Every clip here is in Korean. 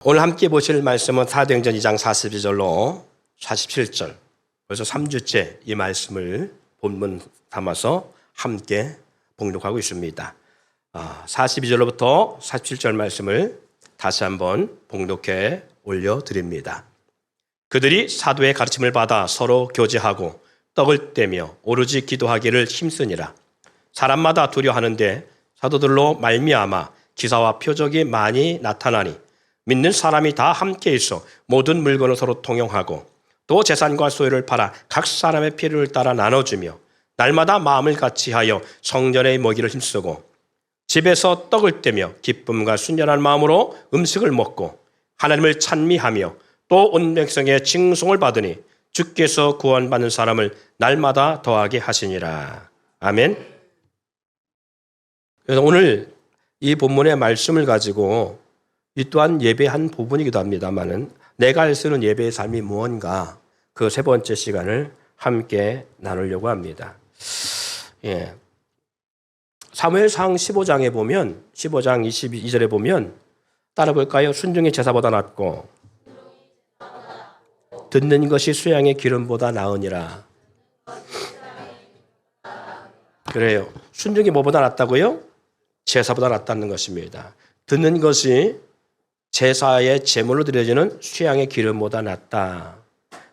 오늘 함께 보실 말씀은 사도행전 2장 42절로 47절, 벌써 3주째 이 말씀을 본문 삼아서 함께 봉독하고 있습니다. 42절로부터 47절 말씀을 다시 한번 봉독해 올려드립니다. 그들이 사도의 가르침을 받아 서로 교제하고 떡을 떼며 오로지 기도하기를 힘쓰니라. 사람마다 두려워하는데 사도들로 말미암아 기사와 표적이 많이 나타나니 믿는 사람이 다 함께 있어 모든 물건을 서로 통용하고 또 재산과 소유를 팔아 각 사람의 필요를 따라 나눠주며 날마다 마음을 같이하여 성전에 먹이를 힘쓰고 집에서 떡을 떼며 기쁨과 순전한 마음으로 음식을 먹고 하나님을 찬미하며 또 온 백성의 칭송을 받으니 주께서 구원받는 사람을 날마다 더하게 하시니라. 아멘. 그래서 오늘 이 본문의 말씀을 가지고 이 또한 예배의 한 부분이기도 합니다만은 내가 쓰는 예배의 삶이 무언가 그 세 번째 시간을 함께 나누려고 합니다. 사무엘상 15장에 보면 15장 22절에 보면 따라 볼까요? 순종이 제사보다 낫고 듣는 것이 수양의 기름보다 나으니라. 그래요. 순종이 뭐보다 낫다고요? 제사보다 낫다는 것입니다. 듣는 것이 제사의 제물로 드려지는 수양의 기름보다 낫다.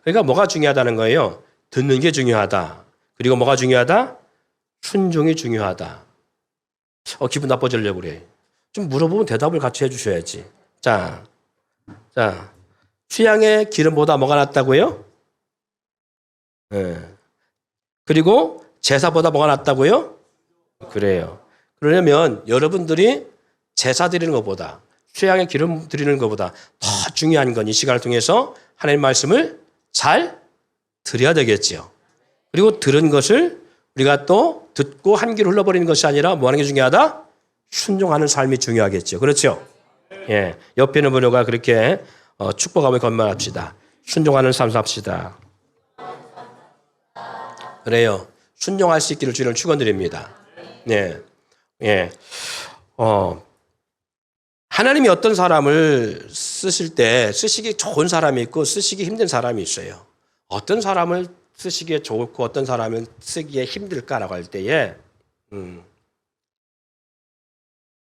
그러니까 뭐가 중요하다는 거예요? 듣는 게 중요하다. 그리고 뭐가 중요하다? 순종이 중요하다. 기분 나빠지려고 그래. 좀 물어보면 대답을 같이 해주셔야지. 자, 수양의 기름보다 뭐가 낫다고요? 그리고 제사보다 뭐가 낫다고요? 그래요. 그러려면 여러분들이 제사 드리는 것보다 수양의 기름 드리는 것보다 더 중요한 건 이 시간을 통해서 하나님의 말씀을 잘 드려야 되겠지요. 그리고 들은 것을 우리가 또 듣고 한 귀로 흘러버리는 것이 아니라 뭐 하는 게 중요하다? 순종하는 삶이 중요하겠죠. 그렇죠? 예. 옆에 있는 분과 그렇게 축복하며 건면합시다. 순종하는 삶 삽시다. 그래요. 순종할 수 있기를 주님을 축원드립니다. 네. 예. 하나님이 어떤 사람을 쓰실 때 쓰시기 좋은 사람이 있고 쓰시기 힘든 사람이 있어요. 어떤 사람을 쓰시기에 좋고 어떤 사람은 쓰기에 힘들까라고 할 때에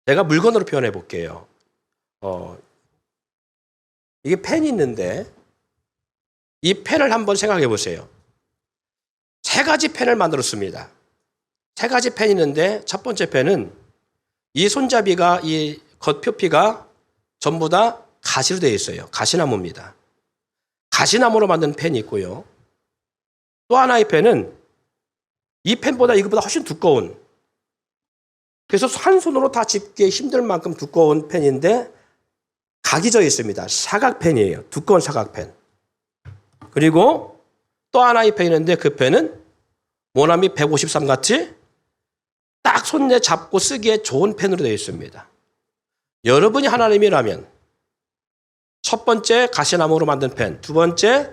제가 물건으로 표현해 볼게요. 이게 펜이 있는데 이 펜을 한번 생각해 보세요. 세 가지 펜을 만들었습니다. 세 가지 펜이 있는데 첫 번째 펜은 이 손잡이가 이 겉표피가 전부 다 가시로 되어 있어요. 가시나무입니다. 가시나무로 만든 펜이 있고요. 또 하나의 펜은 이 펜보다 이것보다 훨씬 두꺼운, 그래서 한 손으로 다 짚기 힘들 만큼 두꺼운 펜인데 각이 져 있습니다. 사각펜이에요. 두꺼운 사각펜. 그리고 또 하나의 펜이 있는데 그 펜은 모나미 153 같이 딱 손에 잡고 쓰기에 좋은 펜으로 되어 있습니다. 여러분이 하나님이라면 첫 번째 가시나무로 만든 펜, 두 번째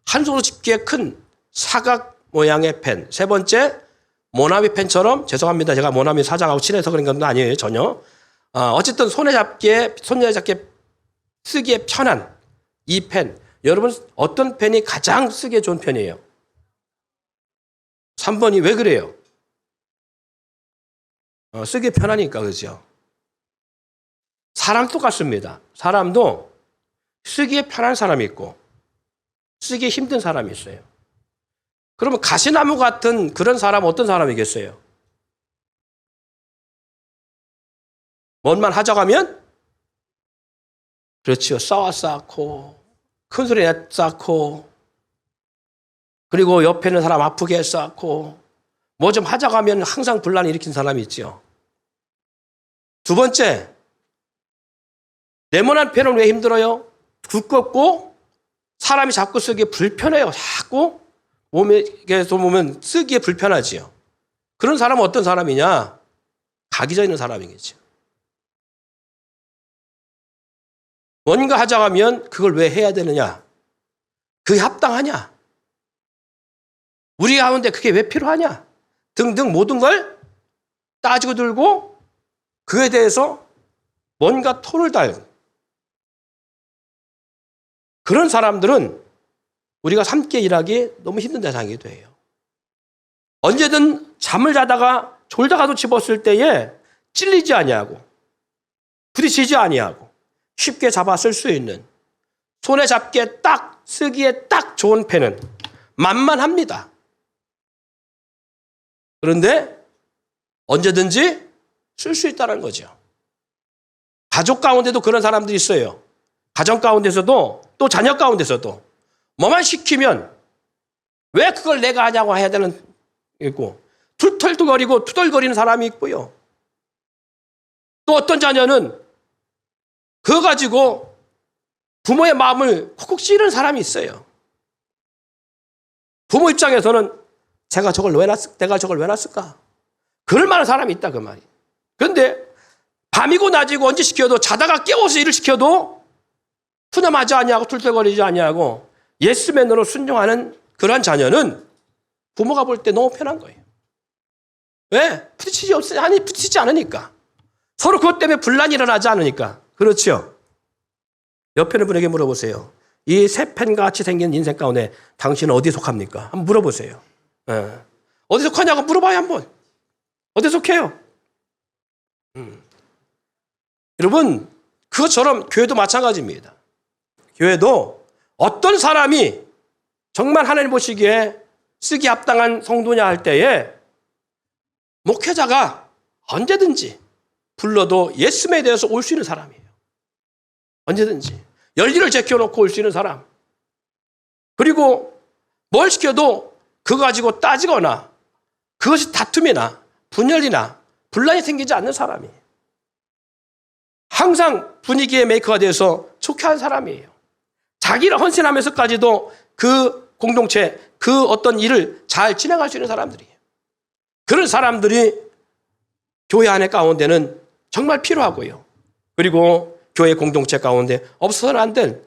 한 손으로 집기에 큰 사각 모양의 펜, 세 번째 모나미 펜처럼, 죄송합니다. 제가 모나미 사장하고 친해서 그런 건 아니에요. 전혀. 어쨌든 손에 잡기에 쓰기에 편한 이 펜. 여러분 어떤 펜이 가장 쓰기에 좋은 펜이에요? 3번이 왜 그래요? 쓰기 편하니까, 그렇죠? 사람 똑같습니다. 사람도 쓰기에 편한 사람이 있고 쓰기 힘든 사람이 있어요. 그러면 가시나무 같은 그런 사람은 어떤 사람이겠어요? 뭔만 하자가면 그렇죠. 쌓고 큰 소리 쌓고 그리고 옆에 있는 사람 아프게 쌓고 뭐 좀 하자가면 항상 분란을 일으킨 사람이 있죠. 두 번째, 네모난 펜은 왜 힘들어요? 두껍고 사람이 잡고 쓰기에 불편해요. 자꾸 몸에서 보면 쓰기에 불편하지요. 그런 사람은 어떤 사람이냐? 각이 져 있는 사람이겠죠. 뭔가 하자고 하면 그걸 왜 해야 되느냐? 그게 합당하냐? 우리 가운데 그게 왜 필요하냐? 등등 모든 걸 따지고 들고 그에 대해서 뭔가 토를 달고 그런 사람들은 우리가 함께 일하기 너무 힘든 대상이 돼요. 언제든 잠을 자다가 졸다가도 집었을 때에 찔리지 아니하고 부딪히지 아니하고 쉽게 잡아 쓸 수 있는, 손에 잡기에 딱 쓰기에 딱 좋은 펜은 만만합니다. 그런데 언제든지 쓸 수 있다는 거죠. 가족 가운데도 그런 사람들이 있어요. 가정 가운데서도 또 자녀 가운데서도 뭐만 시키면 왜 그걸 내가 하냐고 해야 되는 있고, 툴툴거리고 투덜거리는 사람이 있고요. 또 어떤 자녀는 그거 가지고 부모의 마음을 콕콕 찌르는 사람이 있어요. 부모 입장에서는 내가 저걸 왜 놨을까? 그럴 만한 사람이 있다, 그 말이. 그런데 밤이고 낮이고 언제 시켜도, 자다가 깨워서 일을 시켜도 푸념하지 아니하고 툴툴거리지 아니하고 예스맨으로 순종하는 그러한 자녀는 부모가 볼 때 너무 편한 거예요. 왜? 부딪히지 않으니까. 서로 그것 때문에 분란이 일어나지 않으니까. 그렇죠? 옆에 있는 분에게 물어보세요. 이 새 펜같이 생긴 인생 가운데 당신은 어디에 속합니까? 한번 물어보세요. 예. 어디 속하냐고 물어봐요, 한번. 어디 속해요? 여러분, 그것처럼 교회도 마찬가지입니다. 교회도 어떤 사람이 정말 하나님 보시기에 쓰기 합당한 성도냐 할 때에 목회자가 언제든지 불러도 예수에 대해서 올 수 있는 사람이에요. 언제든지. 열일을 제껴놓고 올 수 있는 사람. 그리고 뭘 시켜도 그거 가지고 따지거나 그것이 다툼이나 분열이나 분란이 생기지 않는 사람이에요. 항상 분위기의 메이커가 돼서 좋게 한 사람이에요. 자기를 헌신하면서까지도 그 공동체, 그 어떤 일을 잘 진행할 수 있는 사람들이에요. 그런 사람들이 교회 안에 가운데는 정말 필요하고요. 그리고 교회 공동체 가운데 없어서는 안 될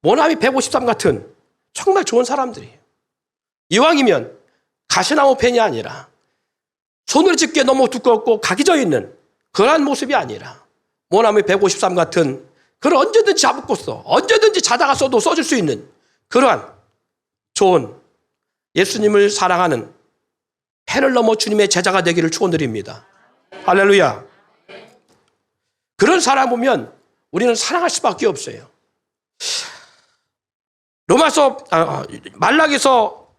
모나미 153 같은 정말 좋은 사람들이에요. 이왕이면 가시나무 펜이 아니라 손으로 집기에 너무 두껍고 각이 져 있는 그러한 모습이 아니라 모나미 153 같은, 그걸 언제든지 잡고 언제든지 자다가 써도 써줄 수 있는 그러한 좋은 예수님을 사랑하는 펜을 넘어 주님의 제자가 되기를 축원드립니다. 할렐루야. 그런 사람 보면 우리는 사랑할 수밖에 없어요. 말라기서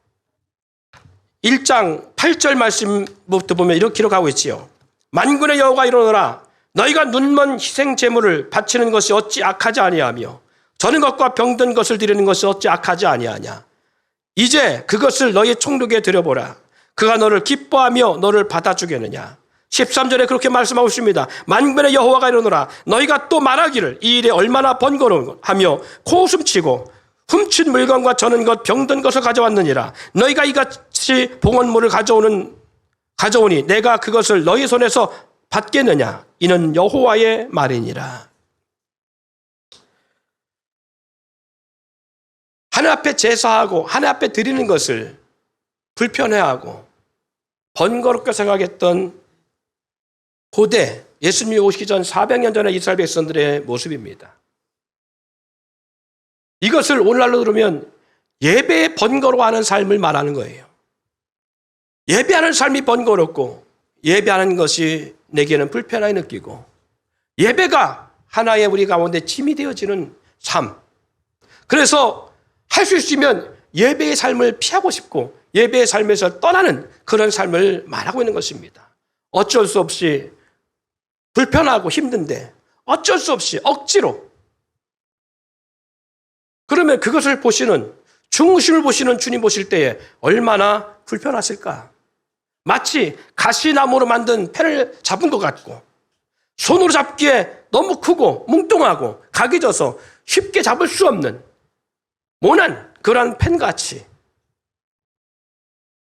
1장 8절 말씀부터 보면 이렇게 기록하고 있지요. 만군의 여호와가 이르노라, 너희가 눈먼 희생 제물을 바치는 것이 어찌 악하지 아니하며 저는 것과 병든 것을 드리는 것이 어찌 악하지 아니하냐. 이제 그것을 너희 총독에 드려보라. 그가 너를 기뻐하며 너를 받아주겠느냐. 13절에 그렇게 말씀하고 있습니다. 만군의 여호와가 이르노라, 너희가 또 말하기를 이 일에 얼마나 번거로우하며 코웃음치고 훔친 물건과 저는 것 병든 것을 가져왔느니라. 너희가 이같이 봉헌물을 가져오니 내가 그것을 너희 손에서 받겠느냐. 이는 여호와의 말이니라. 하늘 앞에 제사하고 하늘 앞에 드리는 것을 불편해하고 번거롭게 생각했던 고대 예수님이 오시기 전 400년 전의 이스라엘 백성들의 모습입니다. 이것을 오늘날로 들으면 예배에 번거로워하는 삶을 말하는 거예요. 예배하는 삶이 번거롭고 예배하는 것이 내게는 불편하게 느끼고 예배가 하나의 우리 가운데 짐이 되어지는 삶. 그래서 할 수 있으면 예배의 삶을 피하고 싶고 예배의 삶에서 떠나는 그런 삶을 말하고 있는 것입니다. 어쩔 수 없이 불편하고 힘든데 어쩔 수 없이 억지로, 그러면 그것을 보시는, 중심을 보시는 주님 보실 때에 얼마나 불편하실까. 마치 가시나무로 만든 펜을 잡은 것 같고 손으로 잡기에 너무 크고 뭉뚱하고 각이 져서 쉽게 잡을 수 없는 모난 그러한 펜같이,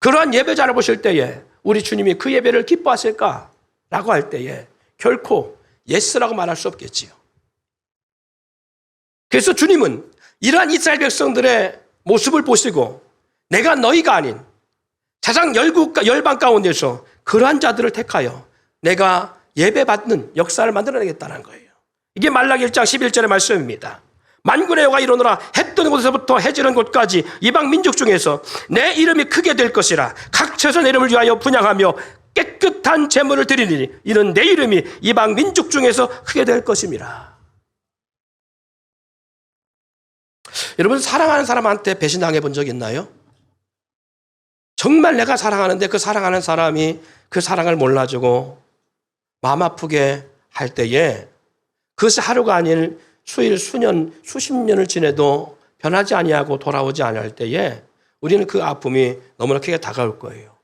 그러한 예배자를 보실 때에 우리 주님이 그 예배를 기뻐하실까라고 할 때에 결코 예스라고 말할 수 없겠지요. 그래서 주님은 이러한 이스라엘 백성들의 모습을 보시고 내가 너희가 아닌 세상 열방 가운데서 그러한 자들을 택하여 내가 예배받는 역사를 만들어내겠다는 거예요. 이게 말라기 1장 11절의 말씀입니다. 만군의 여호와가 이르노라. 해 뜨는 곳에서부터 해 지는 곳까지 이방 민족 중에서 내 이름이 크게 될 것이라. 각처에서 내 이름을 위하여 분향하며 깨끗한 제물을 드리니 이는 내 이름이 이방 민족 중에서 크게 될 것임이라. 여러분, 사랑하는 사람한테 배신당해 본 적 있나요? 정말 내가 사랑하는데 그 사랑하는 사람이 그 사랑을 몰라주고 마음 아프게 할 때에 그것이 하루가 아닌 수일, 수년, 수십 년을 지내도 변하지 아니하고 돌아오지 아니할 때에 우리는 그 아픔이 너무나 크게 다가올 거예요.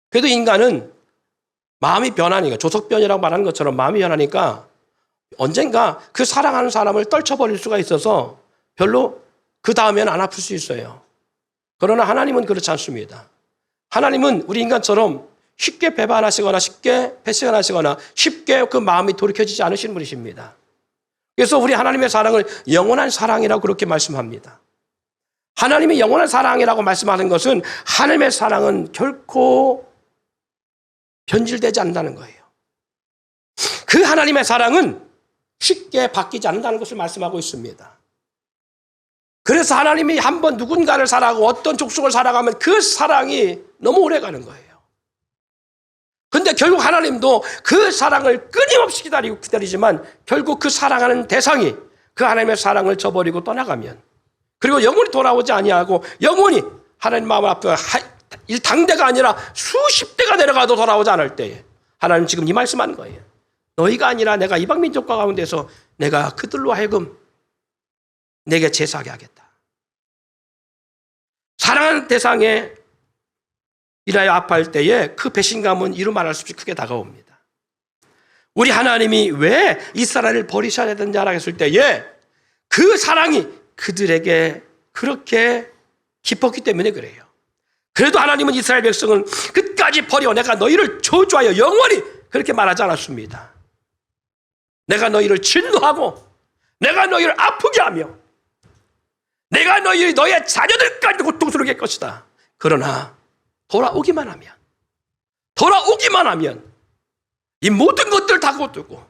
그래도 인간은 마음이 변하니까, 조석변이라고 말하는 것처럼 마음이 변하니까 언젠가 그 사랑하는 사람을 떨쳐버릴 수가 있어서 별로 그 다음에는 안 아플 수 있어요. 그러나 하나님은 그렇지 않습니다. 하나님은 우리 인간처럼 쉽게 배반하시거나 쉽게 배신하시거나 쉽게 그 마음이 돌이켜지지 않으시는 분이십니다. 그래서 우리 하나님의 사랑을 영원한 사랑이라고 그렇게 말씀합니다. 하나님이 영원한 사랑이라고 말씀하는 것은 하나님의 사랑은 결코 변질되지 않는다는 거예요. 그 하나님의 사랑은 쉽게 바뀌지 않는다는 것을 말씀하고 있습니다. 그래서 하나님이 한번 누군가를 사랑하고 어떤 족속을 사랑하면 그 사랑이 너무 오래 가는 거예요. 근데 결국 하나님도 그 사랑을 끊임없이 기다리지만 결국 그 사랑하는 대상이 그 하나님의 사랑을 저버리고 떠나가면, 그리고 영원히 돌아오지 아니하고 영원히 하나님 마음 앞에 당대가 아니라 수십 대가 내려가도 돌아오지 않을 때에 하나님 지금 이 말씀하는 거예요. 너희가 아니라 내가 이방 민족과 가운데서 내가 그들로 하여금 내게 제사하게 하겠다. 사랑하는 대상에 이라여 아파할 때에 그 배신감은 이루 말할 수 없이 크게 다가옵니다. 우리 하나님이 왜 이스라엘을 버리셔야 되느냐라고 했을 때에 그 사랑이 그들에게 그렇게 깊었기 때문에 그래요. 그래도 하나님은 이스라엘 백성을 끝까지 버려 내가 너희를 저주하여 영원히 그렇게 말하지 않았습니다. 내가 너희를 진노하고 내가 너희를 아프게 하며 내가 너희의 자녀들까지 고통스럽게 할 것이다. 그러나 돌아오기만 하면 이 모든 것들을 다 거두고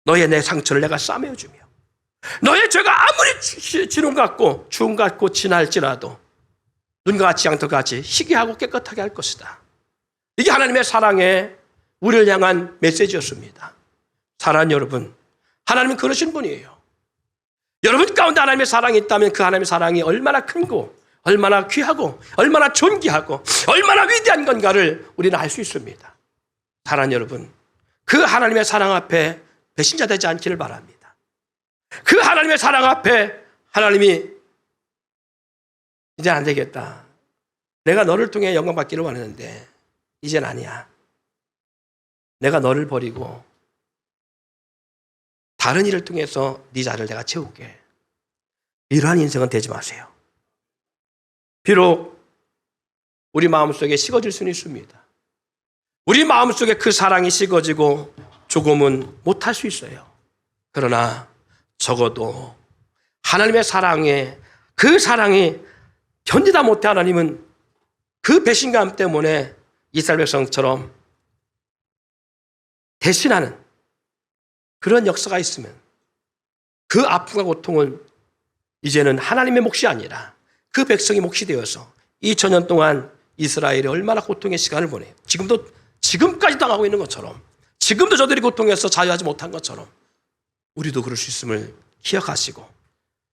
너의 내 상처를 내가 싸매어주며 너의 죄가 아무리 지름 같고 주름 같고 진할지라도 눈과 같이 양털과 같이 희귀하고 깨끗하게 할 것이다. 이게 하나님의 사랑의 우리를 향한 메시지였습니다. 사랑하는 여러분, 하나님은 그러신 분이에요. 여러분 가운데 하나님의 사랑이 있다면 그 하나님의 사랑이 얼마나 큰고 얼마나 귀하고 얼마나 존귀하고 얼마나 위대한 건가를 우리는 알 수 있습니다. 사랑하는 여러분, 그 하나님의 사랑 앞에 배신자 되지 않기를 바랍니다. 그 하나님의 사랑 앞에 하나님이 이제 안 되겠다. 내가 너를 통해 영광 받기를 원했는데 이젠 아니야. 내가 너를 버리고 다른 일을 통해서 네 자리를 내가 채울게. 이러한 인생은 되지 마세요. 비록 우리 마음속에 식어질 수는 있습니다. 우리 마음속에 그 사랑이 식어지고 조금은 못할 수 있어요. 그러나 적어도 하나님의 사랑에 그 사랑이 견디다 못해 하나님은 그 배신감 때문에 이스라엘 백성처럼 대신하는 그런 역사가 있으면 그 아픔과 고통은 이제는 하나님의 몫이 아니라 그 백성의 몫이 되어서 2000년 동안 이스라엘이 얼마나 고통의 시간을 보내요. 지금까지 당하고 있는 것처럼, 지금도 저들이 고통에서 자유하지 못한 것처럼 우리도 그럴 수 있음을 기억하시고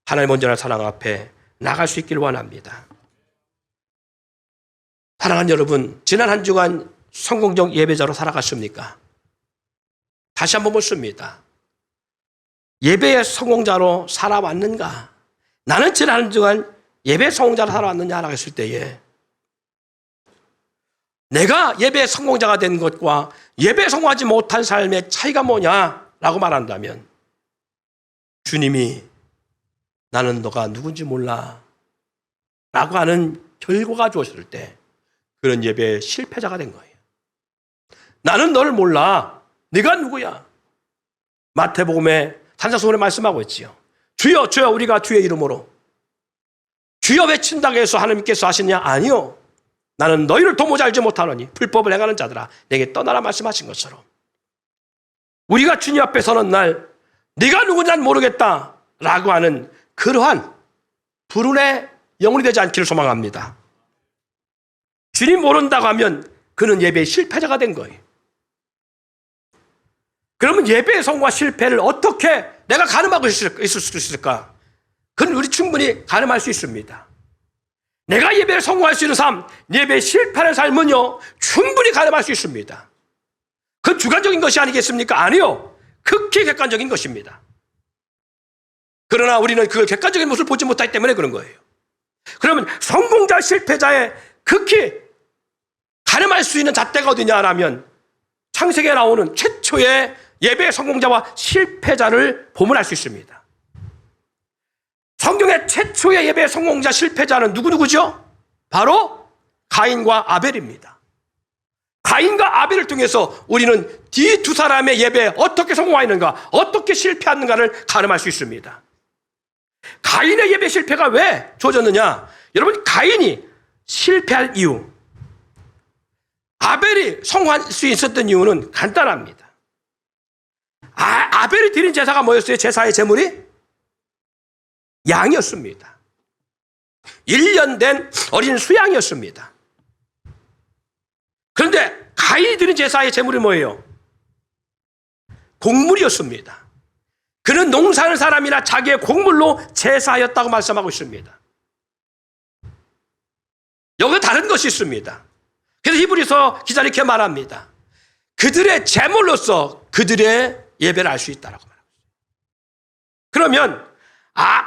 하나님 온전한 사랑 앞에 나갈 수 있기를 원합니다. 사랑하는 여러분, 지난 한 주간 성공적 예배자로 살아갔습니까? 다시 한번 묻습니다. 예배의 성공자로 살아왔는가? 나는 지난 한 주간 예배 성공자로 살아왔느냐라고 했을 때에 내가 예배 성공자가 된 것과 예배 성공하지 못한 삶의 차이가 뭐냐라고 말한다면 주님이 나는 너가 누군지 몰라 라고 하는 결과가 주어졌을 때 그런 예배의 실패자가 된 거예요. 나는 너를 몰라. 네가 누구야? 마태복음에 산상수훈에 말씀하고 있지요. 주여 주여 우리가 주의 이름으로 주여 외친다고 해서 하나님께서 하시느냐? 아니요. 나는 너희를 도무지 알지 못하노니 불법을 행하는 자들아 내게 떠나라 말씀하신 것처럼 우리가 주님 앞에 서는 날 네가 누구냐는 모르겠다라고 하는 그러한 불운의 영혼이 되지 않기를 소망합니다. 주님 모른다고 하면 그는 예배의 실패자가 된 거예요. 그러면 예배의 성공과 실패를 어떻게 내가 가늠하고 있을 수 있을까? 그건 우리 충분히 가늠할 수 있습니다. 내가 예배를 성공할 수 있는 삶, 예배의 실패하는 삶은요, 충분히 가늠할 수 있습니다. 그건 주관적인 것이 아니겠습니까? 아니요. 극히 객관적인 것입니다. 그러나 우리는 그 객관적인 모습을 보지 못하기 때문에 그런 거예요. 그러면 성공자, 실패자의 극히 가늠할 수 있는 잣대가 어디냐라면 창세기에 나오는 최초의 예배의 성공자와 실패자를 보면 알 수 있습니다. 성경의 최초의 예배의 성공자, 실패자는 누구죠? 바로 가인과 아벨입니다. 가인과 아벨을 통해서 우리는 이 두 사람의 예배에 어떻게 성공하였는가, 어떻게 실패했는가를 가늠할 수 있습니다. 가인의 예배 실패가 왜 주어졌느냐? 여러분, 가인이 실패할 이유, 아벨이 성공할 수 있었던 이유는 간단합니다. 아벨이 드린 제사가 뭐였어요? 제사의 제물이? 양이었습니다. 1년 된 어린 수양이었습니다. 그런데 가인이 드린 제사의 제물이 뭐예요? 곡물이었습니다. 그는 농사하는 사람이나 자기의 곡물로 제사하였다고 말씀하고 있습니다. 여기 다른 것이 있습니다. 그래서 히브리서 기자는 이렇게 말합니다. 그들의 제물로서 그들의 예배를 알 수 있다라고 말합니다. 그러면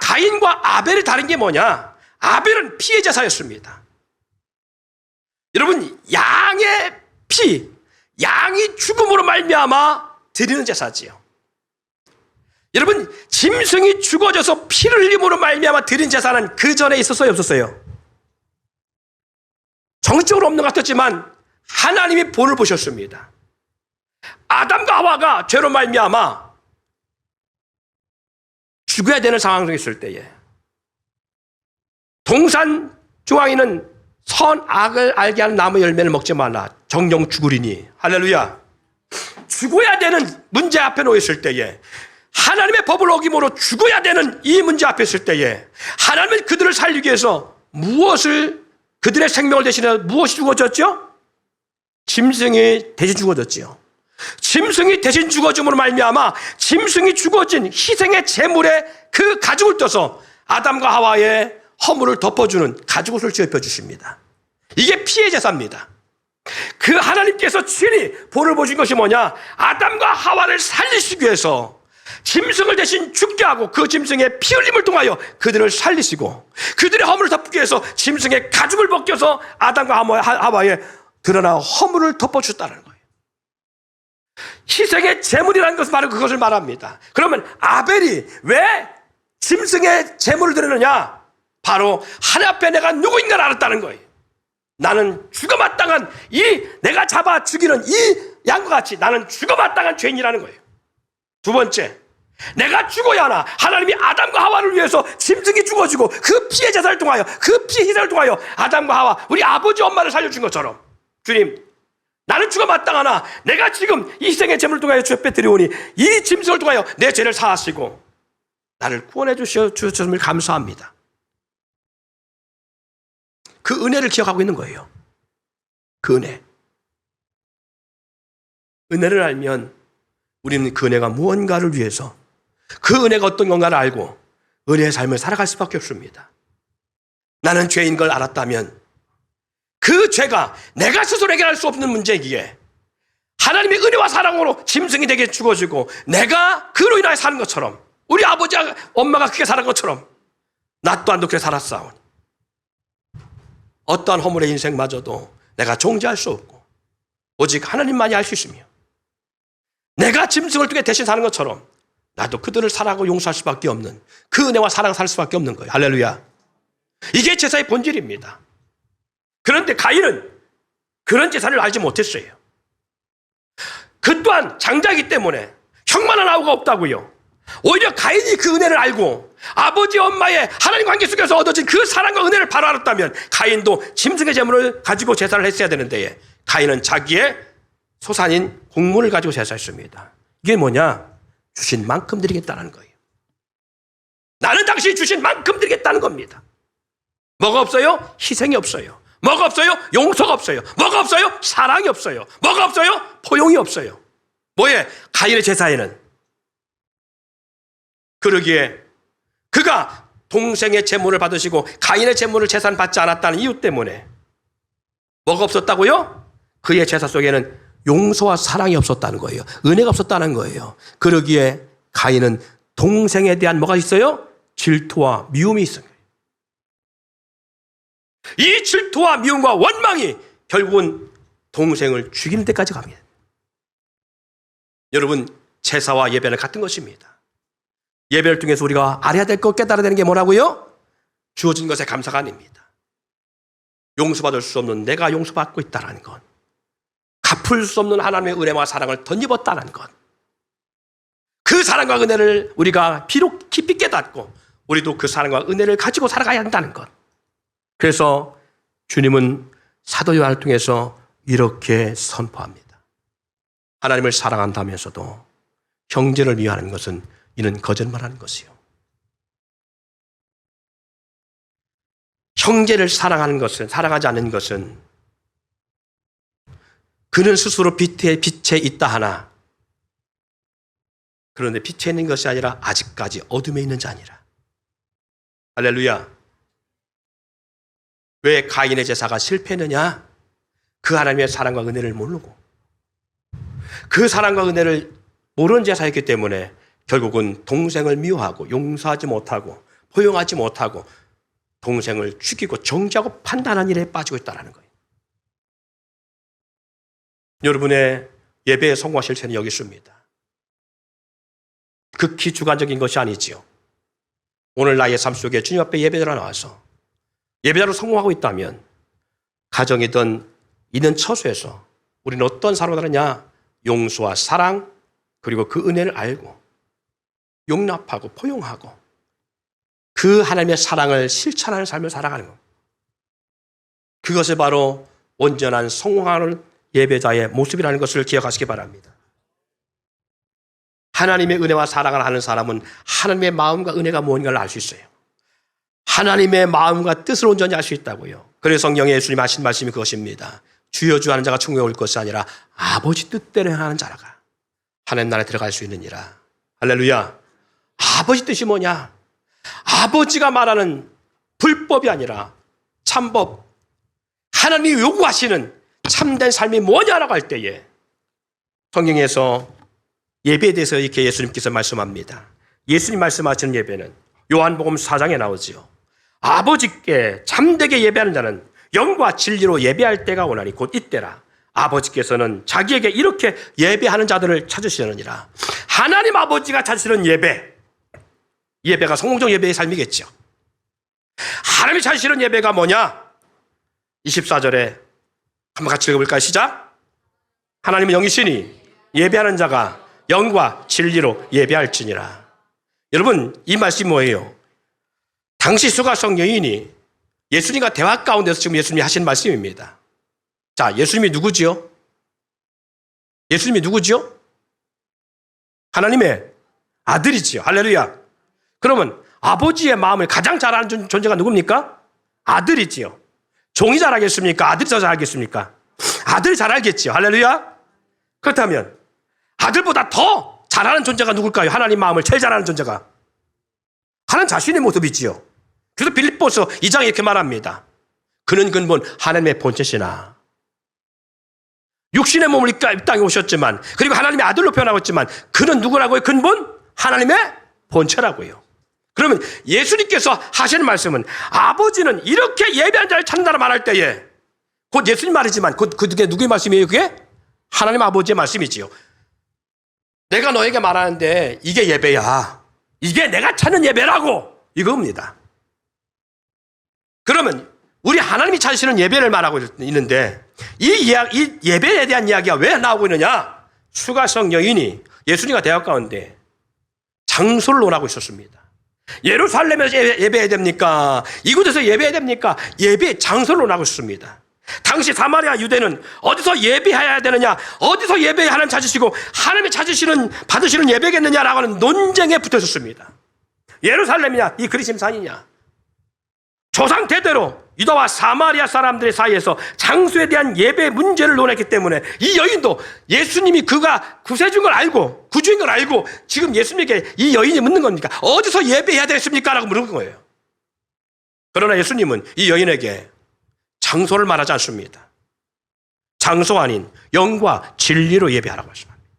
가인과 아벨이 다른 게 뭐냐? 아벨은 피의 제사였습니다. 여러분, 양의 피, 양이 죽음으로 말미암아 드리는 제사지요. 여러분, 짐승이 죽어져서 피를 흘림으로 말미암아 드린 제사는 그 전에 있었어요, 없었어요? 정적으로 없는 것 같았지만 하나님이 본을 보셨습니다. 아담과 하와가 죄로 말미암아 죽어야 되는 상황 속에 있을 때에 동산 중앙에는 선악을 알게 하는 나무 열매를 먹지 말라. 정령 죽으리니. 할렐루야. 죽어야 되는 문제 앞에 놓였을 때에, 하나님의 법을 어김으로 죽어야 되는 이 문제 앞에 있을 때에 하나님은 그들을 살리기 위해서 그들의 생명을 대신해 무엇이 죽어졌죠? 짐승이 대신 죽어졌지요. 짐승이 대신 죽어짐으로 말미암아 짐승이 죽어진 희생의 제물에 그 가죽을 떠서 아담과 하와의 허물을 덮어주는 가죽옷을 지어 입혀주십니다. 이게 피의 제사입니다. 그 하나님께서 친히 본을 보신 것이 뭐냐? 아담과 하와를 살리시기 위해서 짐승을 대신 죽게 하고 그 짐승의 피 흘림을 통하여 그들을 살리시고, 그들의 허물을 덮기 위해서 짐승의 가죽을 벗겨서 아담과 하와의 드러난 허물을 덮어주셨다는 거예요. 희생의 제물이라는 것은 바로 그것을 말합니다. 그러면 아벨이 왜 짐승의 제물을 드리느냐? 바로 하나님 앞에 내가 누구인가를 알았다는 거예요. 나는 죽어마땅한 내가 잡아 죽이는 이 양과 같이 나는 죽어마땅한 죄인이라는 거예요. 두 번째, 내가 죽어야 하나? 하나님이 아담과 하와를 위해서 짐승이 죽어지고 그 피의 제사를 통하여, 그 피의 희생을 통하여 아담과 하와, 우리 아버지 엄마를 살려준 것처럼, 주님, 나는 죽어 마땅하나 내가 지금 이 희생의 제물을 통하여 주 옆에 드리오니 이 짐승을 통하여 내 죄를 사하시고 나를 구원해 주셨음을 감사합니다. 그 은혜를 기억하고 있는 거예요. 그 은혜. 은혜를 알면 우리는 그 은혜가 무언가를 위해서, 그 은혜가 어떤 건가를 알고 은혜의 삶을 살아갈 수밖에 없습니다. 나는 죄인 걸 알았다면 그 죄가 내가 스스로 해결할 수 없는 문제이기에 하나님의 은혜와 사랑으로 짐승이 되게 죽어지고 내가 그로 인하여 사는 것처럼, 우리 아버지 엄마가 그렇게 살은 것처럼 나 또한 그렇게 살았사오니 어떠한 허물의 인생마저도 내가 종지할 수 없고 오직 하나님만이 알 수 있으며, 내가 짐승을 통해 대신 사는 것처럼 나도 그들을 사랑하고 용서할 수밖에 없는, 그 은혜와 사랑을 살 수밖에 없는 거예요. 할렐루야. 이게 제사의 본질입니다. 그런데 가인은 그런 제사를 알지 못했어요. 그 또한 장자이기 때문에 형만한 아우가 없다고요. 오히려 가인이 그 은혜를 알고 아버지 엄마의 하나님 관계 속에서 얻어진 그 사랑과 은혜를 바로 알았다면 가인도 짐승의 제물을 가지고 제사를 했어야 되는데, 가인은 자기의 소산인 곡물을 가지고 제사했습니다. 이게 뭐냐? 주신 만큼 드리겠다는 거예요. 나는 당신이 주신 만큼 드리겠다는 겁니다. 뭐가 없어요? 희생이 없어요. 뭐가 없어요? 용서가 없어요. 뭐가 없어요? 사랑이 없어요. 뭐가 없어요? 포용이 없어요. 뭐에? 가인의 제사에는. 그러기에 그가 동생의 제물을 받으시고 가인의 제물을 제사는 받지 않았다는 이유 때문에 뭐가 없었다고요? 그의 제사 속에는 용서와 사랑이 없었다는 거예요. 은혜가 없었다는 거예요. 그러기에 가인은 동생에 대한 뭐가 있어요? 질투와 미움이 있어요. 이 질투와 미움과 원망이 결국은 동생을 죽이는 데까지 갑니다. 여러분, 제사와 예배는 같은 것입니다. 예배를 통해서 우리가 알아야 될 것, 깨달아야 되는 게 뭐라고요? 주어진 것에 감사가 아닙니다. 용서받을 수 없는 내가 용서받고 있다는 것, 갚을 수 없는 하나님의 은혜와 사랑을 덧입었다는 것, 그 사랑과 은혜를 우리가 비록 깊이 깨닫고 우리도 그 사랑과 은혜를 가지고 살아가야 한다는 것. 그래서 주님은 사도 요한을 통해서 이렇게 선포합니다. 하나님을 사랑한다면서도 형제를 미워하는 것은 이는 거짓말하는 것이요. 형제를 사랑하는 것은, 사랑하지 않는 것은 그는 스스로 빛에 있다 하나 그런데 빛에 있는 것이 아니라 아직까지 어둠에 있는 자니라. 할렐루야. 왜 가인의 제사가 실패했느냐? 그 하나님의 사랑과 은혜를 모르고 그 사랑과 은혜를 모르는 제사였기 때문에 결국은 동생을 미워하고 용서하지 못하고 포용하지 못하고 동생을 죽이고 정죄하고 판단하는 일에 빠지고 있다는 거예요. 여러분의 예배의 성공과 실체는 여기 있습니다. 극히 주관적인 것이 아니지요. 오늘 나의 삶 속에 주님 앞에 예배자로 나와서 예배자로 성공하고 있다면 가정이든 있는 처소에서 우리는 어떤 사람을 하느냐? 용서와 사랑 그리고 그 은혜를 알고 용납하고 포용하고 그 하나님의 사랑을 실천하는 삶을 살아가는 것. 그것이 바로 온전한 성공하는 예배자의 모습이라는 것을 기억하시기 바랍니다. 하나님의 은혜와 사랑을 하는 사람은 하나님의 마음과 은혜가 무엇인가를 알 수 있어요. 하나님의 마음과 뜻을 온전히 알 수 있다고요. 그래서 성경에 예수님 하신 말씀이 그것입니다. 주여 주 하는 자가 천국에 올 것이 아니라 아버지 뜻대로 행하는 자라가 하나님 나라에 들어갈 수 있느니라. 할렐루야. 아버지 뜻이 뭐냐? 아버지가 말하는 불법이 아니라 참법, 하나님이 요구하시는 참된 삶이 뭐냐라고 할 때에 성경에서 예배에 대해서 이렇게 예수님께서 말씀합니다. 예수님 말씀하시는 예배는 요한복음 4장에 나오지요. 아버지께 참되게 예배하는 자는 영과 진리로 예배할 때가 오나니 곧 이때라. 아버지께서는 자기에게 이렇게 예배하는 자들을 찾으시느니라. 하나님 아버지가 찾으시는 예배가 성공적 예배의 삶이겠죠. 하나님이 찾으시는 예배가 뭐냐? 24절에 한번 같이 읽어볼까요? 시작. 하나님은 영이시니 예배하는 자가 영과 진리로 예배할지니라. 여러분, 이 말씀이 뭐예요? 당시 수가성 여인이 예수님과 대화 가운데서 지금 예수님이 하신 말씀입니다. 자, 예수님이 누구지요? 예수님이 누구지요? 하나님의 아들이지요. 할렐루야. 그러면 아버지의 마음을 가장 잘 아는 존재가 누굽니까? 아들이지요. 종이 잘 알겠습니까? 아들이 더 잘 알겠습니까? 아들이 잘 알겠지요. 할렐루야. 그렇다면 아들보다 더 잘 아는 존재가 누굴까요? 하나님 마음을 제일 잘 아는 존재가 하나님 자신의 모습이지요. 그래서 빌립보서 2장에 이렇게 말합니다. 그는 근본 하나님의 본체시나 육신의 몸을 이 땅에 오셨지만 그리고 하나님의 아들로 표현하고 있지만 그는 누구라고요? 근본 하나님의 본체라고요. 그러면 예수님께서 하시는 말씀은 아버지는 이렇게 예배하는 자를 찾는다고 말할 때에 곧 예수님 말이지만 그게 누구의 말씀이에요? 그게 하나님 아버지의 말씀이지요. 내가 너에게 말하는데 이게 예배야. 이게 내가 찾는 예배라고 이겁니다. 그러면 우리 하나님이 찾으시는 예배를 말하고 있는데 이 예배에 대한 이야기가 왜 나오고 있느냐? 수가성 여인이 예수님과 대화 가운데 장소를 논하고 있었습니다. 예루살렘에서 예배해야 됩니까? 이곳에서 예배해야 됩니까? 예배 장소를 논하고 있습니다. 당시 사마리아 유대는 어디서 예배해야 되느냐, 어디서 예배해야 하나님 찾으시고 하나님이 받으시는 예배겠느냐라고 하는 논쟁에 붙어 있었습니다. 예루살렘이냐, 이 그리심산이냐. 조상 대대로 유다와 사마리아 사람들의 사이에서 장소에 대한 예배 문제를 논했기 때문에 이 여인도 예수님이 그가 구세주인 걸 알고, 구주인 걸 알고 지금 예수님에게 이 여인이 묻는 겁니까? 어디서 예배해야 되겠습니까? 라고 물은 거예요. 그러나 예수님은 이 여인에게 장소를 말하지 않습니다. 장소 아닌 영과 진리로 예배하라고 말씀합니다.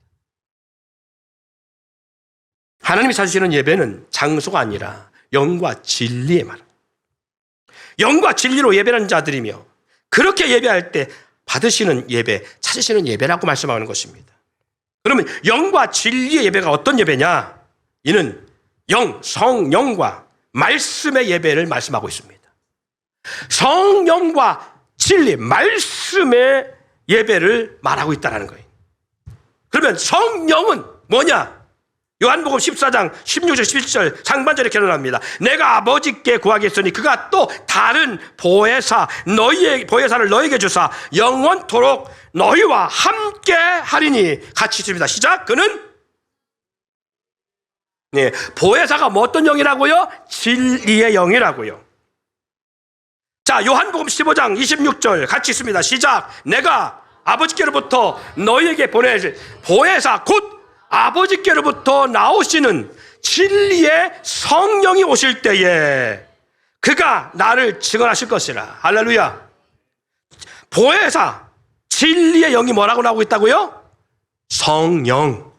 하나님이 찾으시는 예배는 장소가 아니라 영과 진리에 말합니다. 영과 진리로 예배하는 자들이며 그렇게 예배할 때 받으시는 예배, 찾으시는 예배라고 말씀하는 것입니다. 그러면 영과 진리의 예배가 어떤 예배냐? 이는 성령과 말씀의 예배를 말씀하고 있습니다. 성령과 진리, 말씀의 예배를 말하고 있다는 거예요. 그러면 성령은 뭐냐? 요한복음 14장 16절 17절 상반절에 결론합니다. 내가 아버지께 구하겠으니 그가 또 다른 보혜사를 너희에게 주사 영원토록 너희와 함께 하리니. 같이 있습니다. 시작. 그는 보혜사가 뭐 어떤 영이라고요? 진리의 영이라고요. 자, 요한복음 15장 26절 같이 있습니다. 시작. 내가 아버지께로부터 너희에게 보내실 보혜사 곧 아버지께로부터 나오시는 진리의 성령이 오실 때에 그가 나를 증언하실 것이라. 할렐루야. 보혜사, 진리의 영이 뭐라고 나오고 있다고요? 성령.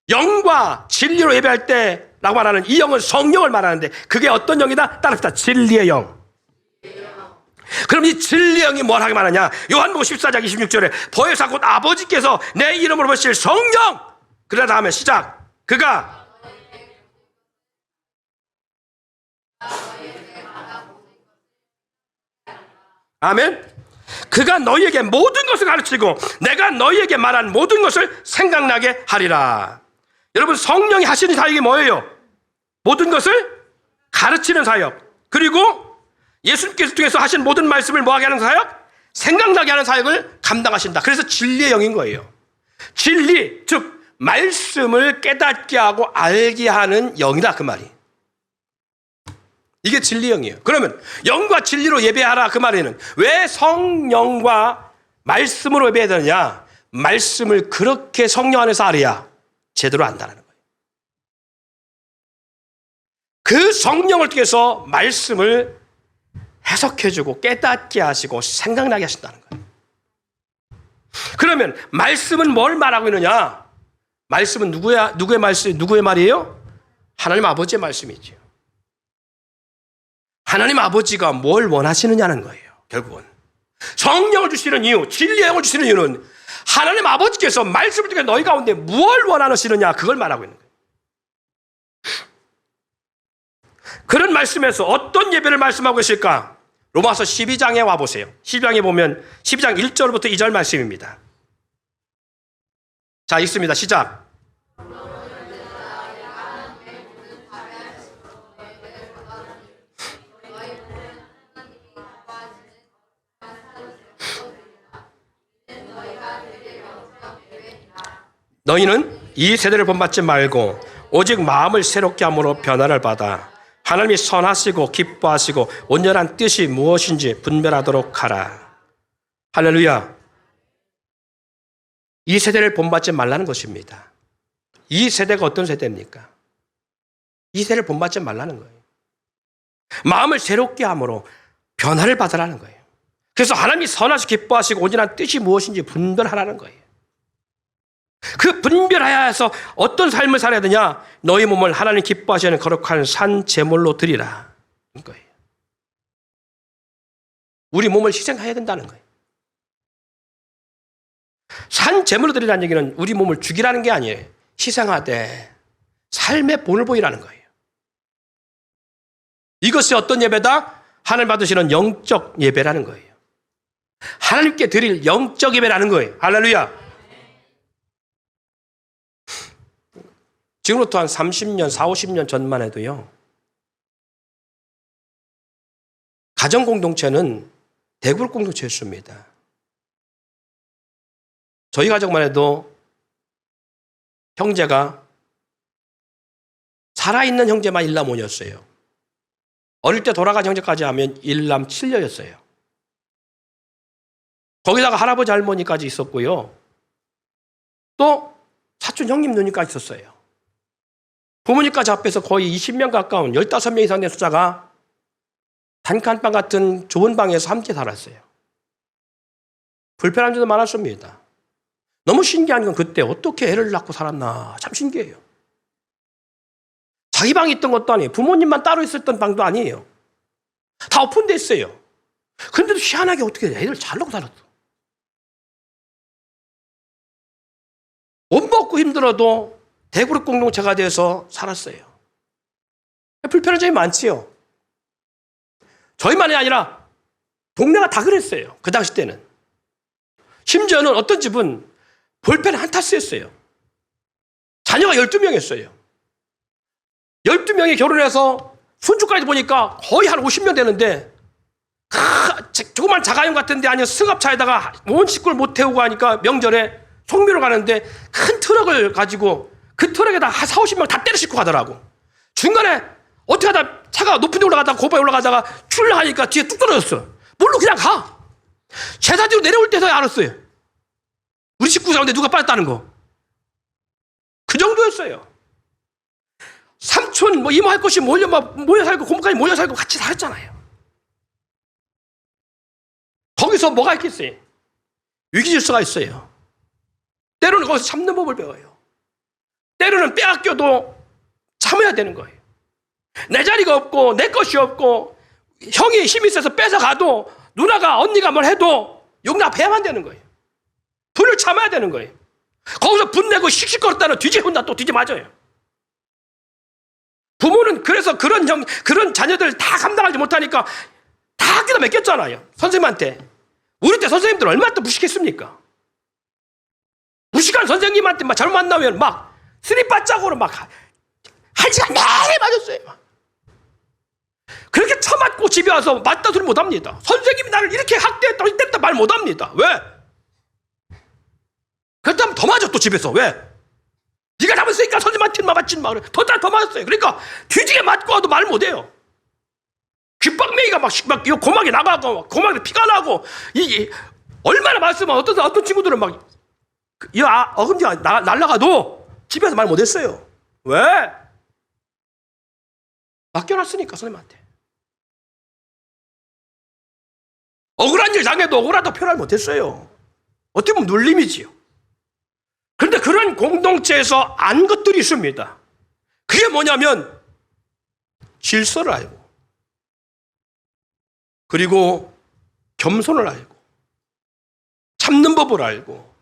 영과 진리로 예배할 때라고 말하는 이 영은 성령을 말하는데 그게 어떤 영이다? 따릅시다. 진리의 영. 그럼 이 진리의 영이 뭐라고 말하냐? 요한복음 14장 26절에 보혜사 곧 아버지께서 내 이름으로 보실 성령. 그래 다음에 시작. 그가 아멘. 그가 너희에게 모든 것을 가르치고 내가 너희에게 말한 모든 것을 생각나게 하리라. 여러분, 성령이 하시는 사역이 뭐예요? 모든 것을 가르치는 사역. 그리고 예수님께서 통해서 하신 모든 말씀을 뭐하게 하는 사역? 생각나게 하는 사역을 감당하신다. 그래서 진리의 영인 거예요. 진리, 즉 말씀을 깨닫게 하고 알게 하는 영이다, 그 말이. 이게 진리의 영이에요. 그러면 영과 진리로 예배하라, 그 말에는 왜 성령과 말씀으로 예배해야 되느냐? 말씀을 그렇게 성령 안에서 알아야 제대로 안다는 거예요. 그 성령을 통해서 말씀을 해석해주고 깨닫게 하시고 생각나게 하신다는 거예요. 그러면 말씀은 뭘 말하고 있느냐? 말씀은 누구의 말씀, 누구의 말이에요? 하나님 아버지의 말씀이죠. 하나님 아버지가 뭘 원하시느냐는 거예요. 결국은 성령을 주시는 이유, 진리의 영을 주시는 이유는 하나님 아버지께서 말씀을 통해 너희 가운데 무엇을 원하시느냐, 그걸 말하고 있는 거예요. 그런 말씀에서 어떤 예배를 말씀하고 계실까? 로마서 12장에 와보세요. 12장에 보면 12장 1절부터 2절 말씀입니다. 자, 읽습니다. 시작. 너희는 이 세대를 본받지 말고 오직 마음을 새롭게 함으로 변화를 받아 하나님이 선하시고 기뻐하시고 온전한 뜻이 무엇인지 분별하도록 하라. 할렐루야. 이 세대를 본받지 말라는 것입니다. 이 세대가 어떤 세대입니까? 이 세대를 본받지 말라는 거예요. 마음을 새롭게 함으로 변화를 받으라는 거예요. 그래서 하나님이 선하시고 기뻐하시고 온전한 뜻이 무엇인지 분별하라는 거예요. 그 분별하여 해서 어떤 삶을 살아야 되냐? 너희 몸을 하나님 기뻐하시는 거룩한 산 제물로 드리라. 이거예요. 우리 몸을 희생해야 된다는 거예요. 산 제물로 드리라는 얘기는 우리 몸을 죽이라는 게 아니에요. 희생하되 삶의 본을 보이라는 거예요. 이것이 어떤 예배다? 하나님 받으시는 영적 예배라는 거예요. 하나님께 드릴 영적 예배라는 거예요. 할렐루야. 지금부터 한 30년, 40, 50년 전만 해도요, 가정 공동체는 대그룹 공동체였습니다. 저희 가족만 해도 형제가 살아있는 형제만 일남오녀였어요. 어릴 때 돌아간 형제까지 하면 일남 7녀였어요. 거기다가 할아버지 할머니까지 있었고요. 또 사촌 형님 누님까지 있었어요. 부모님까지 합해서 거의 20명 가까운 15명 이상 된 숫자가 단칸방 같은 좁은 방에서 함께 살았어요. 불편한 점도 많았습니다. 너무 신기한 건 그때 어떻게 애를 낳고 살았나 참 신기해요. 자기 방이 있던 것도 아니에요. 부모님만 따로 있었던 방도 아니에요. 다 오픈돼 있어요. 그런데도 희한하게 어떻게 애를 잘 낳고 살았어. 못 먹고 힘들어도 대그룹 공동체가 돼서 살았어요. 불편한 점이 많지요. 저희만이 아니라 동네가 다 그랬어요. 그 당시 때는. 심지어는 어떤 집은 볼펜 한 타스였어요. 자녀가 12명이었어요. 12명이 결혼해서 손주까지 보니까 거의 한 50명 되는데 조그만 자가용 같은데 아니면 승합차에다가 온 식구를 못 태우고 하니까 명절에 송미로 가는데 큰 트럭을 가지고 그 트럭에다 한 4, 50명 다 때려 싣고 가더라고. 중간에 어떻게 하다 차가 높은 데 올라가다가 고바에 올라가다가 출렁하니까 뒤에 뚝 떨어졌어. 뭘로 그냥 가. 제사 지고 내려올 때서야 알았어요. 우리 식구 가운데 누가 빠졌다는 거. 그 정도였어요. 삼촌, 이모 할 것이 모여 살고 고모까지 모여 살고 같이 살았잖아요. 거기서 뭐가 있겠어요? 위기질서가 있어요. 때로는 거기서 참는 법을 배워요. 때로는 빼앗겨도 참아야 되는 거예요. 내 자리가 없고 내 것이 없고 형이 힘이 있어서 뺏어가도 누나가 언니가 뭘 해도 용납해야만 되는 거예요. 분을 참아야 되는 거예요. 거기서 분내고 씩씩거렸다는 뒤집어 혼나 또 뒤집어 맞아요. 부모는 그래서 그런 자녀들 다 감당하지 못하니까 다 학교다 맡겼잖아요. 선생님한테. 우리 때 선생님들 얼마나 또 무식했습니까? 무식한 선생님한테 막 잘못 만나면 막 쓰리바짝으로 막 한 시간 내내 맞았어요. 막. 그렇게 처맞고 집에 와서 맞다 소리 못합니다. 선생님이 나를 이렇게 학대했다고 이때부터 말 못합니다. 왜? 그렇다면 더 맞아 또 집에서. 왜? 네가 잘못했으니까 선생님한테만 맞지 마. 더 맞았어요. 그러니까 뒤지게 맞고 와도 말 못해요. 귓방맹이가 막 고막이 나가고 고막에 피가 나고 얼마나 맞으면 어떤 친구들은 막 어금니가 날라가도 집에서 말 못했어요. 왜? 맡겨놨으니까 선생님한테. 억울한 일 당해도 억울하다고 표현을 못했어요. 어떻게 보면 눌림이지요. 그런데 그런 공동체에서 안 것들이 있습니다. 그게 뭐냐면 질서를 알고 그리고 겸손을 알고 참는 법을 알고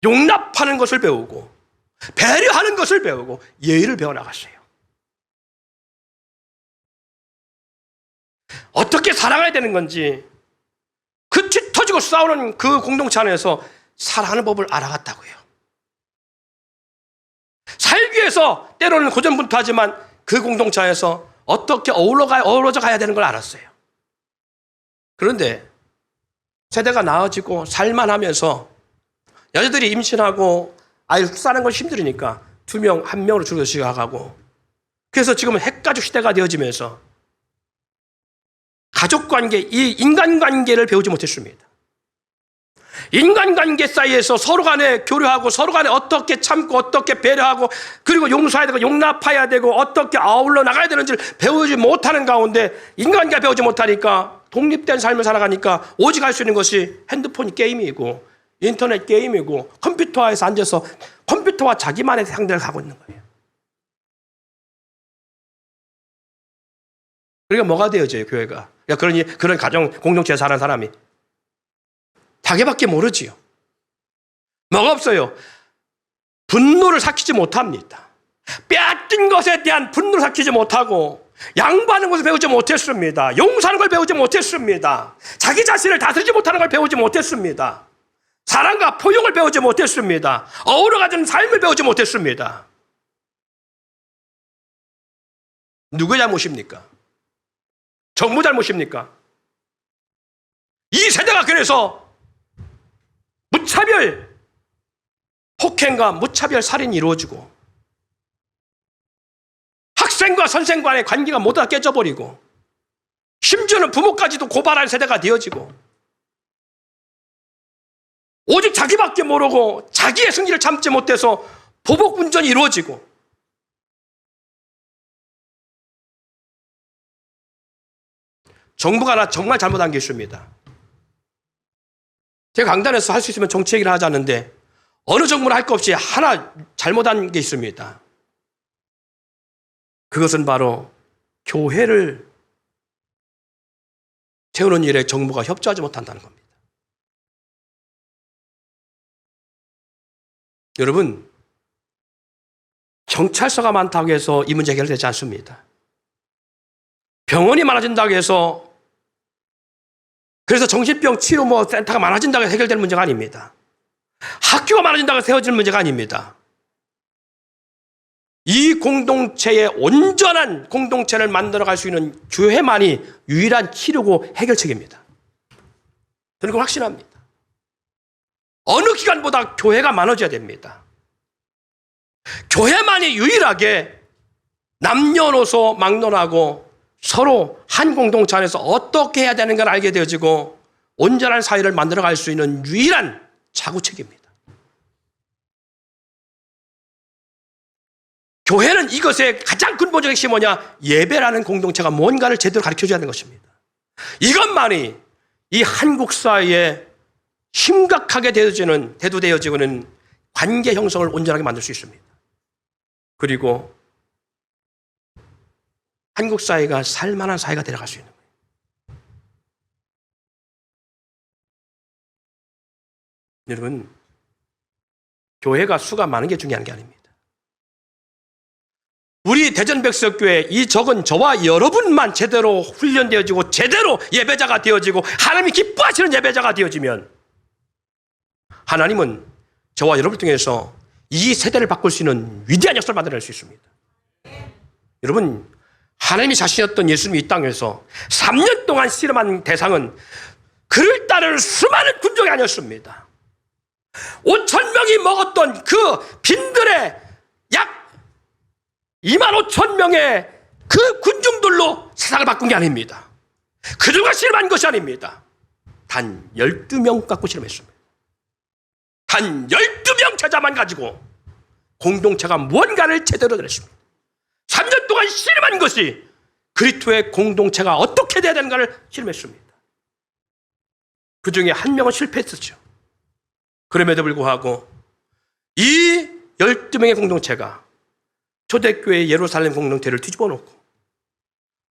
용납하는 것을 배우고 배려하는 것을 배우고 예의를 배워나갔어요. 어떻게 살아가야 되는 건지 그 치 터지고 싸우는 그 공동체 안에서 살아가는 법을 알아갔다고요. 살기 위해서 때로는 고전분투하지만 그 공동체 안에서 어떻게 어우러져 가야 되는 걸 알았어요. 그런데 세대가 나아지고 살만하면서 여자들이 임신하고 아이를 싸는 건 힘들으니까 2명, 1명으로 줄여서 시작하고 그래서 지금은 핵가족 시대가 되어지면서 가족관계, 이 인간관계를 배우지 못했습니다. 인간관계 사이에서 서로 간에 교류하고 서로 간에 어떻게 참고 어떻게 배려하고 그리고 용서해야 되고 용납해야 되고 어떻게 아울러 나가야 되는지를 배우지 못하는 가운데 인간관계 배우지 못하니까 독립된 삶을 살아가니까 오직 할 수 있는 것이 핸드폰 게임이고 인터넷 게임이고 컴퓨터에서 앉아서 컴퓨터와 자기만의 상대를 하고 있는 거예요. 그러니까 뭐가 되어져요, 교회가? 그런 가정 공동체에 사는 사람이 자기밖에 모르지요. 뭐가 없어요? 분노를 삭히지 못합니다. 빼앗긴 것에 대한 분노를 삭히지 못하고 양보하는 것을 배우지 못했습니다. 용서하는 걸 배우지 못했습니다. 자기 자신을 다스리지 못하는 걸 배우지 못했습니다. 사랑과 포용을 배우지 못했습니다. 어우러가는 삶을 배우지 못했습니다. 누구의 잘못입니까? 정부 잘못입니까? 이 세대가 그래서 무차별 폭행과 무차별 살인이 이루어지고 학생과 선생 간의 관계가 모두 다 깨져버리고 심지어는 부모까지도 고발할 세대가 되어지고 오직 자기밖에 모르고 자기의 승리를 참지 못해서 보복 운전이 이루어지고 정부가 하나 정말 잘못한 게 있습니다. 제가 강단에서 할 수 있으면 정치 얘기를 하자는데 어느 정부나 할 것 없이 하나 잘못한 게 있습니다. 그것은 바로 교회를 세우는 일에 정부가 협조하지 못한다는 겁니다. 여러분, 경찰서가 많다고 해서 이 문제 해결되지 않습니다. 병원이 많아진다고 해서 그래서 정신병 치료 센터가 많아진다고 해서 해결되는 문제가 아닙니다. 학교가 많아진다고 해서 세워지는 문제가 아닙니다. 이 공동체의 온전한 공동체를 만들어갈 수 있는 교회만이 유일한 치료고 해결책입니다. 저는 그걸 확신합니다. 어느 기관보다 교회가 많아져야 됩니다. 교회만이 유일하게 남녀노소 막론하고 서로 한 공동체 안에서 어떻게 해야 되는 걸 알게 되어지고 온전한 사회를 만들어갈 수 있는 유일한 자구책입니다. 교회는 이것의 가장 근본적인 핵심이 뭐냐? 예배라는 공동체가 뭔가를 제대로 가르쳐줘야 하는 것입니다. 이것만이 이 한국 사회에 심각하게 대두되어지고는 관계 형성을 온전하게 만들 수 있습니다. 그리고 한국 사회가 살만한 사회가 되어갈 수 있는 거예요. 여러분, 교회가 수가 많은 게 중요한 게 아닙니다. 우리 대전백석교회 이 적은 저와 여러분만 제대로 훈련되어지고 제대로 예배자가 되어지고 하나님이 기뻐하시는 예배자가 되어지면 하나님은 저와 여러분을 통해서 이 세대를 바꿀 수 있는 위대한 역사를 만들어낼 수 있습니다. 여러분, 하나님이 자신이었던 예수님이 이 땅에서 3년 동안 씨름한 대상은 그를 따르는 수많은 군종이 아니었습니다. 5천 명이 먹었던 그 빈들의 약 2만 5천 명의 그 군중들로 세상을 바꾼 게 아닙니다. 그들과 씨름한 것이 아닙니다. 단 12명 갖고 씨름했습니다. 단 12명 제자만 가지고 공동체가 무언가를 제대로 해냈습니다. 3년 동안 씨름한 것이 그리스도의 공동체가 어떻게 돼야 되는가를 씨름했습니다. 그 중에 한 명은 실패했었죠. 그럼에도 불구하고 이 12명의 공동체가 초대교회 예루살렘 공동체를 뒤집어 놓고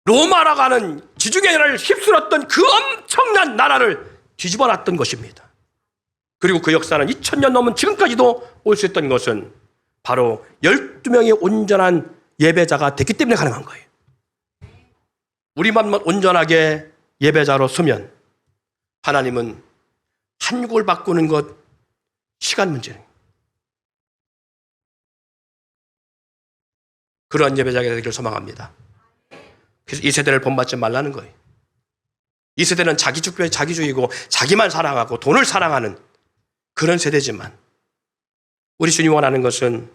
로마라고 하는 지중해 나라를 휩쓸었던 그 엄청난 나라를 뒤집어 놨던 것입니다. 그리고 그 역사는 2000년 넘은 지금까지도 올 수 있던 것은 바로 12명의 온전한 예배자가 됐기 때문에 가능한 거예요. 우리만 온전하게 예배자로 서면 하나님은 한국을 바꾸는 것 시간 문제예요. 그러한 예배자가 되기를 소망합니다. 그래서 이 세대를 본받지 말라는 거예요. 이 세대는 자기주의고 자기만 사랑하고 돈을 사랑하는 그런 세대지만 우리 주님 원하는 것은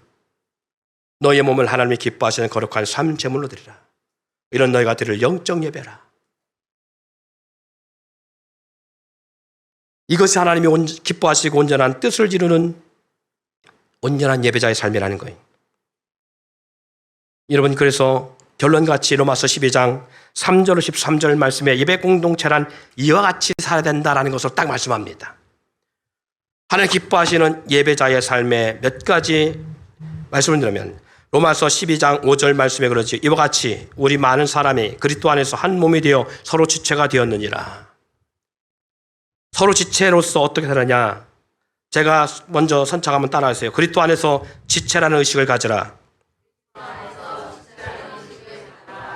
너의 몸을 하나님이 기뻐하시는 거룩한 삶 제물로 드리라. 이런 너희가 드릴 영적 예배라. 이것이 하나님이 기뻐하시고 온전한 뜻을 이루는 온전한 예배자의 삶이라는 거예요. 여러분, 그래서 결론같이 로마서 12장 3절 13절 말씀에 예배 공동체란 이와 같이 살아야 된다라는 것을 딱 말씀합니다. 하나님 기뻐하시는 예배자의 삶에 몇 가지 말씀을 드리면 로마서 12장 5절 말씀에 그러지 이와 같이 우리 많은 사람이 그리스도 안에서 한 몸이 되어 서로 지체가 되었느니라. 서로 지체로서 어떻게 살느냐? 제가 먼저 선창 한번 따라하세요. 그리스도 안에서 지체라는 의식을 가지라.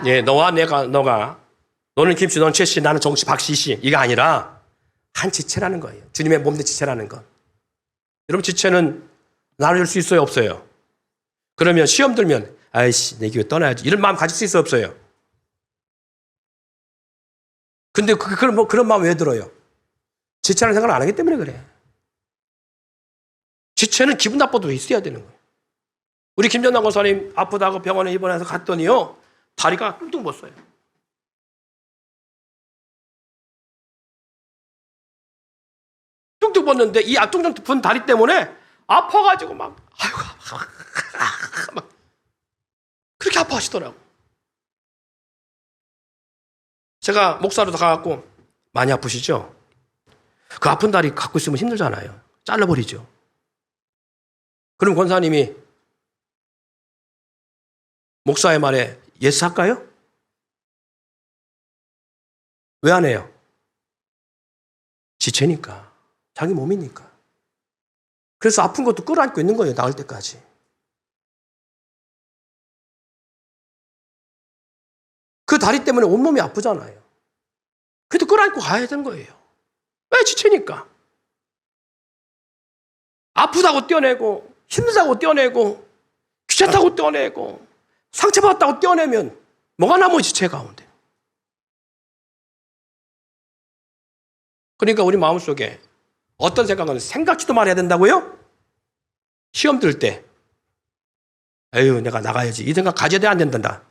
예, 너와 너가 너는 김씨, 너는 최씨, 나는 정씨, 박씨 이가 아니라 한 지체라는 거예요. 주님의 몸 된 지체라는 것. 여러분, 지체는 나눠줄 수 있어요, 없어요? 그러면 시험 들면 아이씨 내 교회 떠나야지 이런 마음 가질 수 있어요, 없어요? 근데 그런 마음 왜 들어요? 지체라는 생각을 안 하기 때문에 그래. 지체는 기분 나빠도 있어야 되는 거예요. 우리 김전남 권사님 아프다고 병원에 입원해서 갔더니요, 다리가 뚱뚱 붓어요. 뚱뚱 붓는데 이 뚱뚱 분 다리 때문에 아파가지고 막 그렇게 아파하시더라고. 제가 목사로도 가갖고 많이 아프시죠? 그 아픈 다리 갖고 있으면 힘들잖아요. 잘라버리죠. 그럼 권사님이 목사의 말에 예스 할까요? 왜 안 해요? 지체니까. 자기 몸이니까. 그래서 아픈 것도 끌어안고 있는 거예요. 나을 때까지. 그 다리 때문에 온몸이 아프잖아요. 그래도 끌어안고 가야 되는 거예요. 왜? 지체니까. 아프다고 떼어내고, 힘들다고 떼어내고, 귀찮다고 떼어내고, 상처받았다고 떼어내면 뭐가 남아, 지체 가운데. 그러니까 우리 마음속에 어떤 생각은 생각지도 말아야 된다고요? 시험 들 때. 에휴, 내가 나가야지. 이 생각 가져야 돼, 안 된다.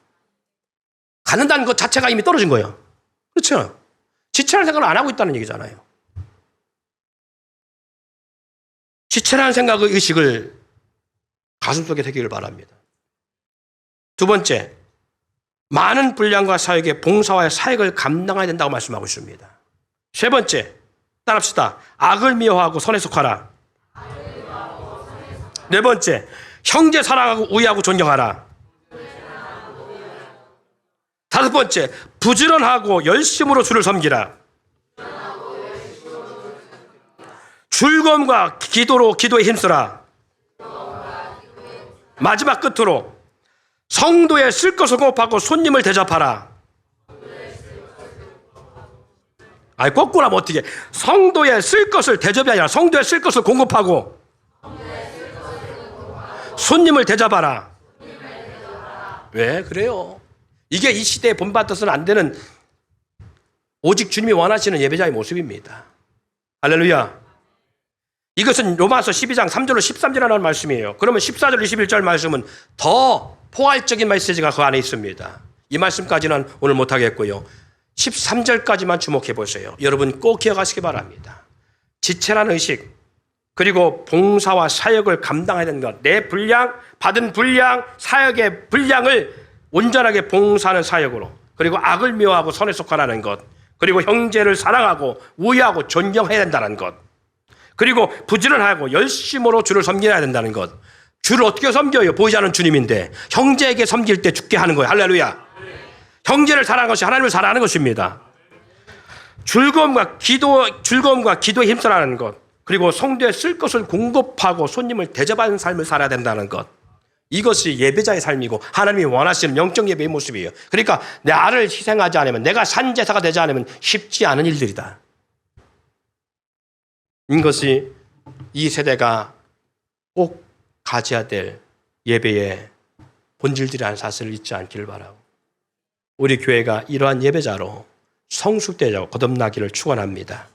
가는다는 것 자체가 이미 떨어진 거예요. 그렇죠? 지체라는 생각을 안 하고 있다는 얘기잖아요. 지체라는 생각의 의식을 가슴속에 새기길 바랍니다. 두 번째, 많은 분량과 사역의 봉사와의 사역을 감당해야 된다고 말씀하고 있습니다. 세 번째, 따라합시다. 악을 미워하고 선에 속하라. 네 번째, 형제 사랑하고 우애하고 존경하라. 다섯 번째, 부지런하고 열심으로 주를 섬기라. 즐거움과 기도에 힘쓰라. 마지막 끝으로 성도의 쓸 것을 공급하고 손님을 대접하라. 아니, 거꾸로 하면 어떻게? 성도의 쓸 것을 대접이 아니라 성도의 쓸 것을 공급하고 손님을 대접하라. 왜 그래요? 이게 이 시대에 본받아서는 안 되는, 오직 주님이 원하시는 예배자의 모습입니다. 할렐루야. 이것은 로마서 12장 3절로 13절이라는 말씀이에요. 그러면 14절 21절 말씀은 더 포괄적인 메시지가 그 안에 있습니다. 이 말씀까지는 오늘 못하겠고요. 13절까지만 주목해 보세요. 여러분 꼭 기억하시기 바랍니다. 지체라는 의식, 그리고 봉사와 사역을 감당해야 되는 것, 내 분량, 받은 분량, 사역의 분량을 온전하게 봉사하는 사역으로, 그리고 악을 미워하고 선에 속하라는 것, 그리고 형제를 사랑하고 우애하고 존경해야 된다는 것, 그리고 부지런하고 열심으로 주를 섬겨야 된다는 것. 주를 어떻게 섬겨요? 보이지 않는 주님인데 형제에게 섬길 때 죽게 하는 거예요. 할렐루야. 형제를 사랑하는 것이 하나님을 사랑하는 것입니다. 즐거움과 기도에 힘쓰라는 것, 그리고 성도에 쓸 것을 공급하고 손님을 대접하는 삶을 살아야 된다는 것. 이것이 예배자의 삶이고 하나님이 원하시는 영적 예배의 모습이에요. 그러니까 나를 희생하지 않으면, 내가 산제사가 되지 않으면 쉽지 않은 일들이다. 이것이 이 세대가 꼭 가져야 될 예배의 본질들이라는 사실을 잊지 않기를 바라고, 우리 교회가 이러한 예배자로 성숙되자고 거듭나기를 축원합니다.